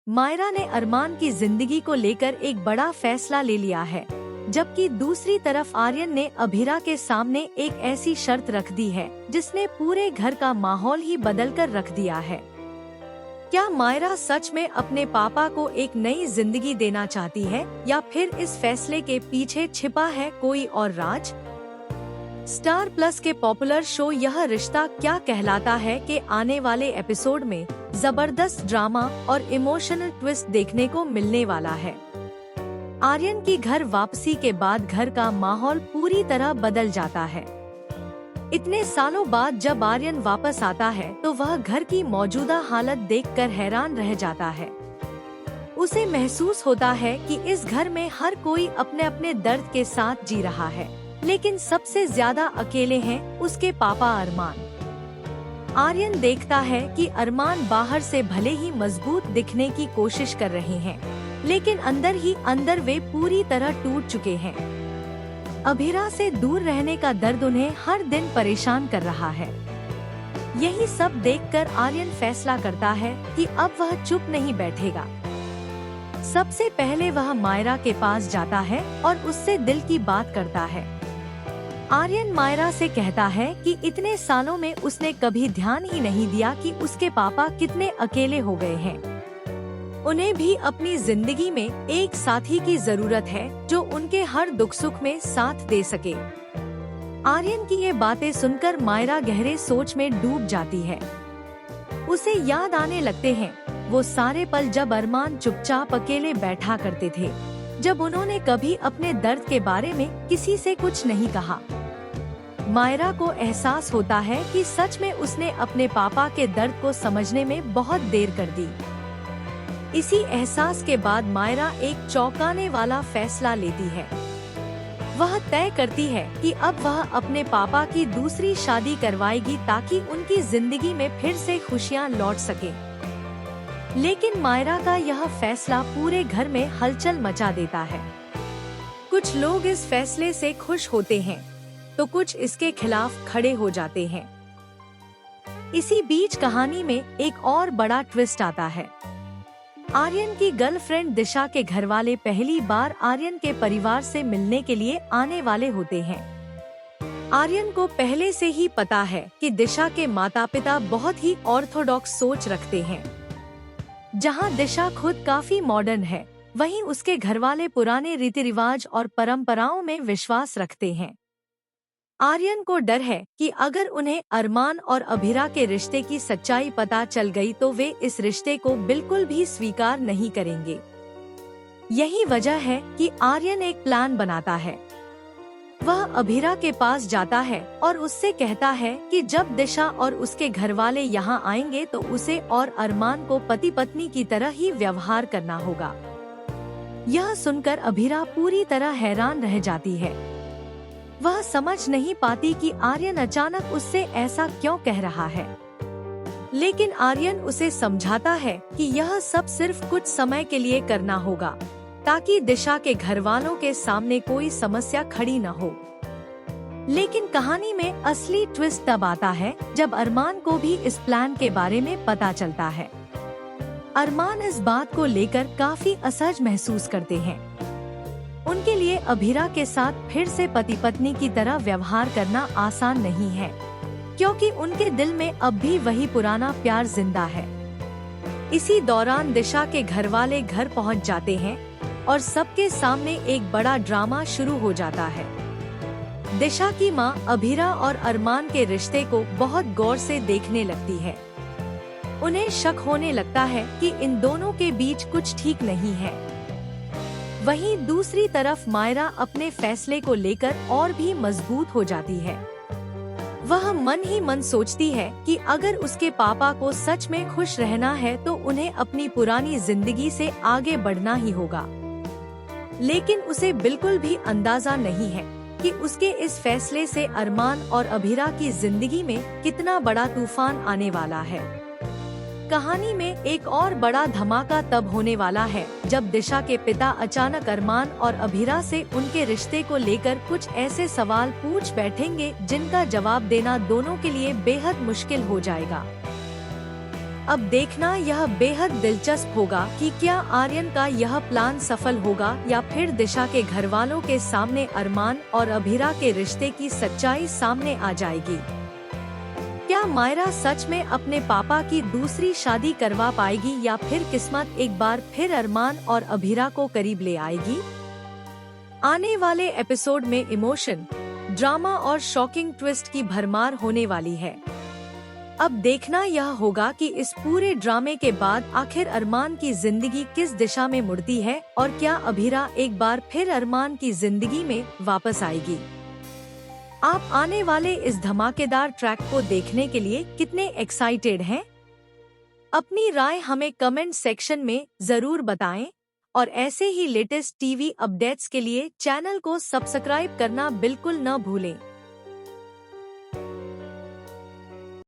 मायरा ने अरमान की जिंदगी को लेकर एक बड़ा फैसला ले लिया है, जबकि दूसरी तरफ आर्यन ने अभिरा के सामने एक ऐसी शर्त रख दी है जिसने पूरे घर का माहौल ही बदल कर रख दिया है। क्या मायरा सच में अपने पापा को एक नई जिंदगी देना चाहती है या फिर इस फैसले के पीछे छिपा है कोई और राज? स्टार प्लस के पॉपुलर शो यह रिश्ता क्या कहलाता है के आने वाले एपिसोड में जबरदस्त ड्रामा और इमोशनल ट्विस्ट देखने को मिलने वाला है। आर्यन की घर वापसी के बाद घर का माहौल पूरी तरह बदल जाता है। इतने सालों बाद जब आर्यन वापस आता है तो वह घर की मौजूदा हालत देखकर हैरान रह जाता है। उसे महसूस होता है कि इस घर में हर कोई अपने अपने दर्द के साथ जी रहा है, लेकिन सबसे ज्यादा अकेले हैं उसके पापा अरमान। आर्यन देखता है कि अरमान बाहर से भले ही मजबूत दिखने की कोशिश कर रहे हैं, लेकिन अंदर ही अंदर वे पूरी तरह टूट चुके हैं। अभिरा से दूर रहने का दर्द उन्हें हर दिन परेशान कर रहा है। यही सब देखकर आर्यन फैसला करता है कि अब वह चुप नहीं बैठेगा। सबसे पहले वह मायरा के पास जाता है और उससे दिल की बात करता है। आर्यन मायरा से कहता है कि इतने सालों में उसने कभी ध्यान ही नहीं दिया कि उसके पापा कितने अकेले हो गए हैं। उन्हें भी अपनी जिंदगी में एक साथी की जरूरत है जो उनके हर दुख सुख में साथ दे सके। आर्यन की ये बातें सुनकर मायरा गहरे सोच में डूब जाती है। उसे याद आने लगते हैं वो सारे पल जब अरमान चुपचाप अकेले बैठा करते थे, जब उन्होंने कभी अपने दर्द के बारे में किसी से कुछ नहीं कहा। मायरा को एहसास होता है कि सच में उसने अपने पापा के दर्द को समझने में बहुत देर कर दी। इसी एहसास के बाद मायरा एक चौंकाने वाला फैसला लेती है। वह तय करती है कि अब वह अपने पापा की दूसरी शादी करवाएगी ताकि उनकी जिंदगी में फिर से खुशियां लौट सके। लेकिन मायरा का यह फैसला पूरे घर में हलचल मचा देता है। कुछ लोग इस फैसले से खुश होते हैं तो कुछ इसके खिलाफ खड़े हो जाते हैं। इसी बीच कहानी में एक और बड़ा ट्विस्ट आता है। आर्यन की गर्लफ्रेंड दिशा के घरवाले पहली बार आर्यन के परिवार से मिलने के लिए आने वाले होते हैं। आर्यन को पहले से ही पता है कि दिशा के माता पिता बहुत ही ऑर्थोडॉक्स सोच रखते हैं। जहां दिशा खुद काफी मॉडर्न है, वहीं उसके घरवाले पुराने रीति रिवाज और परंपराओं में विश्वास रखते हैं। आर्यन को डर है कि अगर उन्हें अरमान और अभिरा के रिश्ते की सच्चाई पता चल गई तो वे इस रिश्ते को बिल्कुल भी स्वीकार नहीं करेंगे। यही वजह है कि आर्यन एक प्लान बनाता है। वह अभिरा के पास जाता है और उससे कहता है कि जब दिशा और उसके घरवाले यहाँ आएंगे तो उसे और अरमान को पति पत्नी की तरह ही व्यवहार करना होगा। यह सुनकर अभिरा पूरी तरह हैरान रह जाती है। वह समझ नहीं पाती कि आर्यन अचानक उससे ऐसा क्यों कह रहा है, लेकिन आर्यन उसे समझाता है कि यह सब सिर्फ कुछ समय के लिए करना होगा ताकि दिशा के घरवालों के सामने कोई समस्या खड़ी न हो। लेकिन कहानी में असली ट्विस्ट तब आता है जब अरमान को भी इस प्लान के बारे में पता चलता है। अरमान इस बात को लेकर काफी असहज महसूस करते हैं। उनके लिए अभिरा के साथ फिर से पति पत्नी की तरह व्यवहार करना आसान नहीं है, क्योंकि उनके दिल में अब भी वही पुराना प्यार जिंदा है। इसी दौरान दिशा के घरवाले घर पहुंच जाते हैं और सबके सामने एक बड़ा ड्रामा शुरू हो जाता है। दिशा की मां अभिरा और अरमान के रिश्ते को बहुत गौर से देखने लगती है। उन्हें शक होने लगता है कि इन दोनों के बीच कुछ ठीक नहीं है। वहीं दूसरी तरफ मायरा अपने फैसले को लेकर और भी मजबूत हो जाती है। वह मन ही मन सोचती है कि अगर उसके पापा को सच में खुश रहना है तो उन्हें अपनी पुरानी जिंदगी से आगे बढ़ना ही होगा। लेकिन उसे बिल्कुल भी अंदाजा नहीं है कि उसके इस फैसले से अरमान और अभिरा की जिंदगी में कितना बड़ा तूफान आने वाला है। कहानी में एक और बड़ा धमाका तब होने वाला है जब दिशा के पिता अचानक अरमान और अभिरा से उनके रिश्ते को लेकर कुछ ऐसे सवाल पूछ बैठेंगे जिनका जवाब देना दोनों के लिए बेहद मुश्किल हो जाएगा। अब देखना यह बेहद दिलचस्प होगा कि क्या आर्यन का यह प्लान सफल होगा या फिर दिशा के घर वालों के सामने अरमान और अभिरा के रिश्ते की सच्चाई सामने आ जाएगी। क्या मायरा सच में अपने पापा की दूसरी शादी करवा पाएगी या फिर किस्मत एक बार फिर अरमान और अभिरा को करीब ले आएगी? आने वाले एपिसोड में इमोशन, ड्रामा और शॉकिंग ट्विस्ट की भरमार होने वाली है। अब देखना यह होगा कि इस पूरे ड्रामे के बाद आखिर अरमान की जिंदगी किस दिशा में मुड़ती है और क्या अभिरा एक बार फिर अरमान की जिंदगी में वापस आएगी। आप आने वाले इस धमाकेदार ट्रैक को देखने के लिए कितने एक्साइटेड हैं? अपनी राय हमें कमेंट सेक्शन में जरूर बताएं और ऐसे ही लेटेस्ट टीवी अपडेट्स के लिए चैनल को सब्सक्राइब करना बिल्कुल न भूलें।